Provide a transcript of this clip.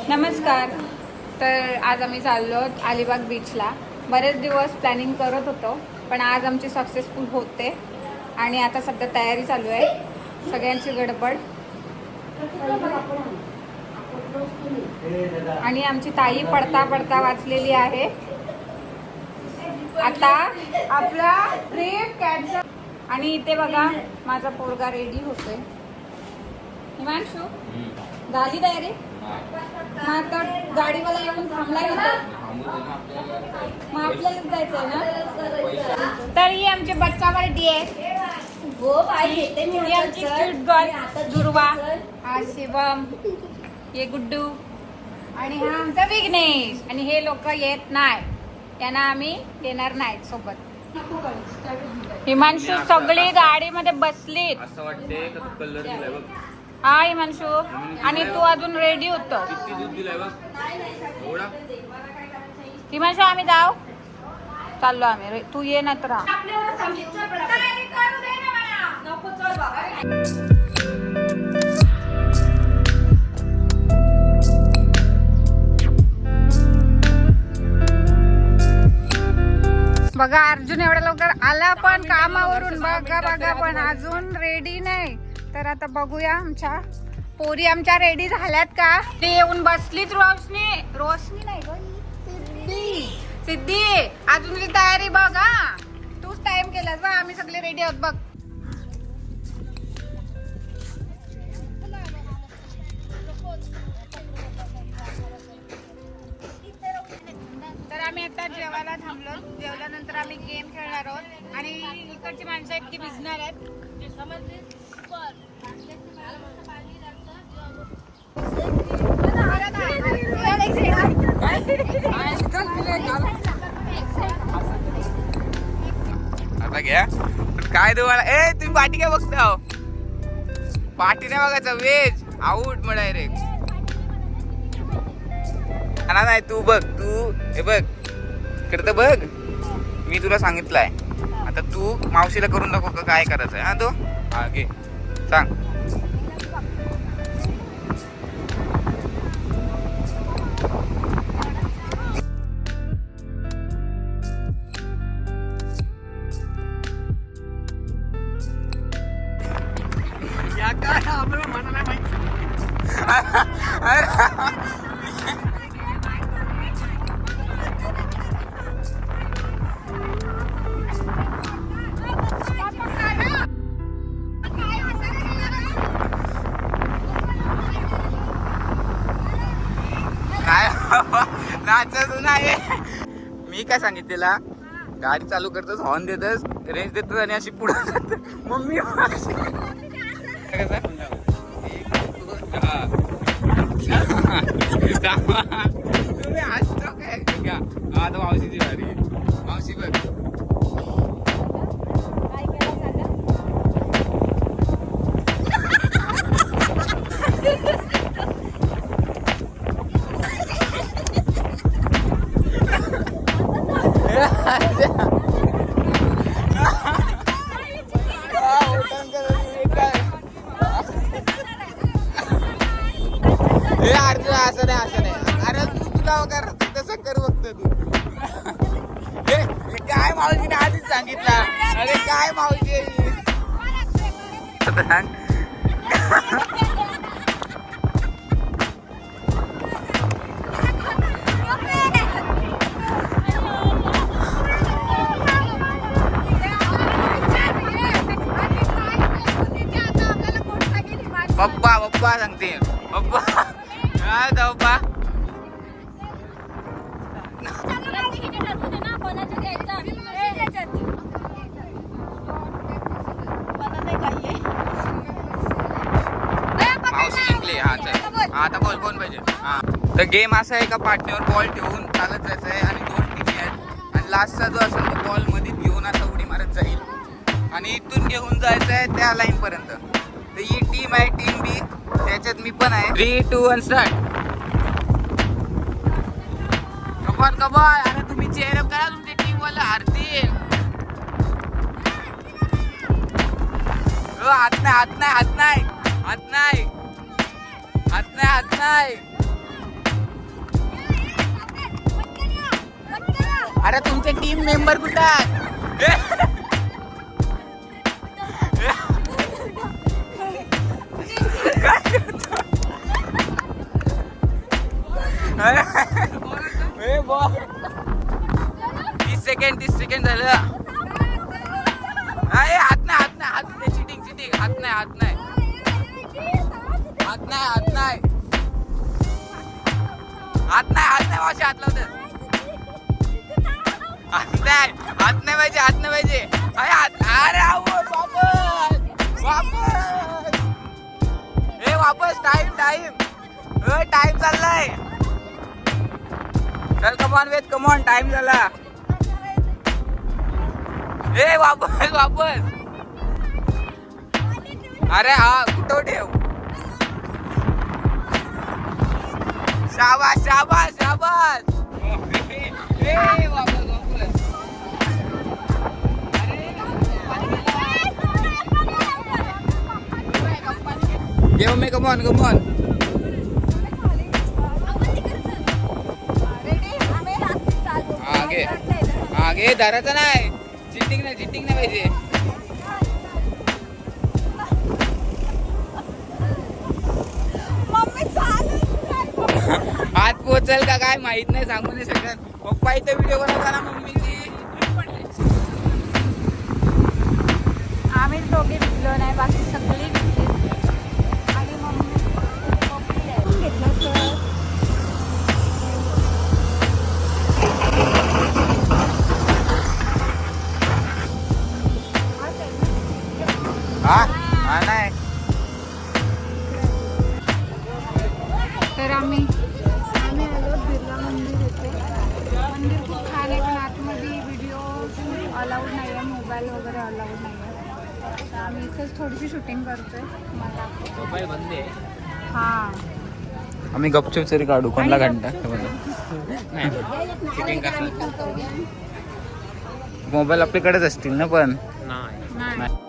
नमस्कार. तर आज आम्ही चाललो अलिबाग बीचला. बरेच दिवस प्लॅनिंग करत होतो, पण आज आमची सक्सेसफुल होते आणि आता सध्या तयारी चालू आहे, सगळ्यांची गडबड. आणि आमची ताई पडता पडता वाचलेली आहे. आता आपला ब्रेक कॅच. आणि इथे बघा माझा पोरगा रेडी होतोय. हिमांशू झाली तयारी? मग आता गाडीवाला येऊन थांबलाय होता, मग आपल्यालाच जायचंय ना. तर ही आमची बच्चा बर्डी आहे. आमची क्यूट गर्ल दुर्वा, हा शिवम, हे गुड्डू आणि हा आमचा विघ्नेश. आणि हे लोक येत नाही, त्यांना आम्ही देणार नाही सोबत. हिमांशू सगळी गाडीमध्ये बसलीत असं वाटते का तू कलर दिलाय बघ. हा हिमांशू, आणि तू अजून रेडी होतो. किती दूध दिलाय बघ एवढा. हिमांशू आम्ही जाऊ चाललो आम्ही, तू ये ना तर. बघा अर्जुन एवढ्या लवकर आला पण कामावरून, बघा पण अजून रेडी नाही. तर आता बघूया आमच्या पोरी आमच्या रेडी झाल्यात का. ते येऊन बसलीच. रोशनी नाही ग, सिद्धी अजून तुझी तयारी बघ. हा तूच टाइम केलास बा, आम्ही सगळे रेडी आहोत बघ. तर आम्ही आता जेवायला थांबलो. जेवल्यानंतर आम्ही गेम खेळणार आहोत आणि इकडची माणसं आहेत ती भिजणार आहेत. आता घ्या काय तुम्हाला. ए तुम्ही पाठी काय बघता? पाठी नाही बघायचं, वेज आउट मग डायरेक्ट. नाही तू बघ, तू हे बघ इकडे बघ. मी तुला सांगितलंय, आता तू मावशीला करून दाखव का काय करायचंय. हा तो हा घे सांग. नाचत नाही. मी काय सांगितलेला, गाडी चालू करतोस, हॉर्न देतस, रेंज देतस आणि अशी पुढे जात. मम्मी तुम्ही असतो काय का. आता मावशीची गाडी, मावशी बघ. असं नाही. अरे तू तुला वगैरे तसं कर बघतो तू. काय मावशीने आधीच सांगितलं. अरे काय मावशी पप्पा सांगते. पप्पा काय पप्पा मावशी जिंकली. हा चल आता बॉल कोण पाहिजे. हा तर गेम असा आहे का पाठीवर बॉल ठेवून चालत जायचं आहे आणि 2 टीम आहेत आणि लास्टचा जो असेल तो बॉल मध्ये घेऊन असा उडी मारत जाईल आणि इथून घेऊन जायचं आहे त्या लाईन पर्यंत. तर ही टीम आहे टीम बी, त्याच्यात मी पण आहे. 3, 2, 1 स्टार्ट. कबॉल अरे तुम्ही चेअरअप करा, तुमची टीम वाला हारतील. हात नाही हात नाही हात नाही हात नाही हात नाही हात नाही. अरे तुमचे टीम मेंबर कुठे आहेत? ए बॉ 30 सेकंड झालं. अरे हात नाही हात नाही हात नाही. चिटिंग हात नाही हात नाही हात नाही हात नाही हात नाही हात नाही वाशी हात लावत. हात नाही पाहिजे हात नाही पाहिजे. अरे हात अरे वापस हे वापस टाइम चाललाय. चल कमॉन वेद कमॉन टाइम झाला. ए वापस अरे हा कुठं ठेव. शाबास शाबास शाबास. ए वापस घेऊ मी कमॉन आगे धरायचं नाही. चिटिंग नाही पाहिजे. हात पोचल का काय माहित नाही सांगू नाही शकत. पप्पा इथे व्हिडिओ बनवताना मम्मीची आम्ही दोघे भिजलो नाही बाकी सगळी भिजली. आणि मम्मी घेतलं सर. हा नाही. तर आम्ही आलो बिर्ला मंदिर येते. मंदिर खूप छान आहे पण आतमध्ये व्हिडिओ अलाउड नाही आहे. मोबाईल वगैरे अलाउड नाही आहे. तर आम्ही इथेच थोडीशी शूटिंग करतोय. मला मोबाईल बंद आहे. हां आम्ही गपचूप तरी काढू कोणला घंटा. मोबाईल आपल्याकडेच असतील ना पण नाही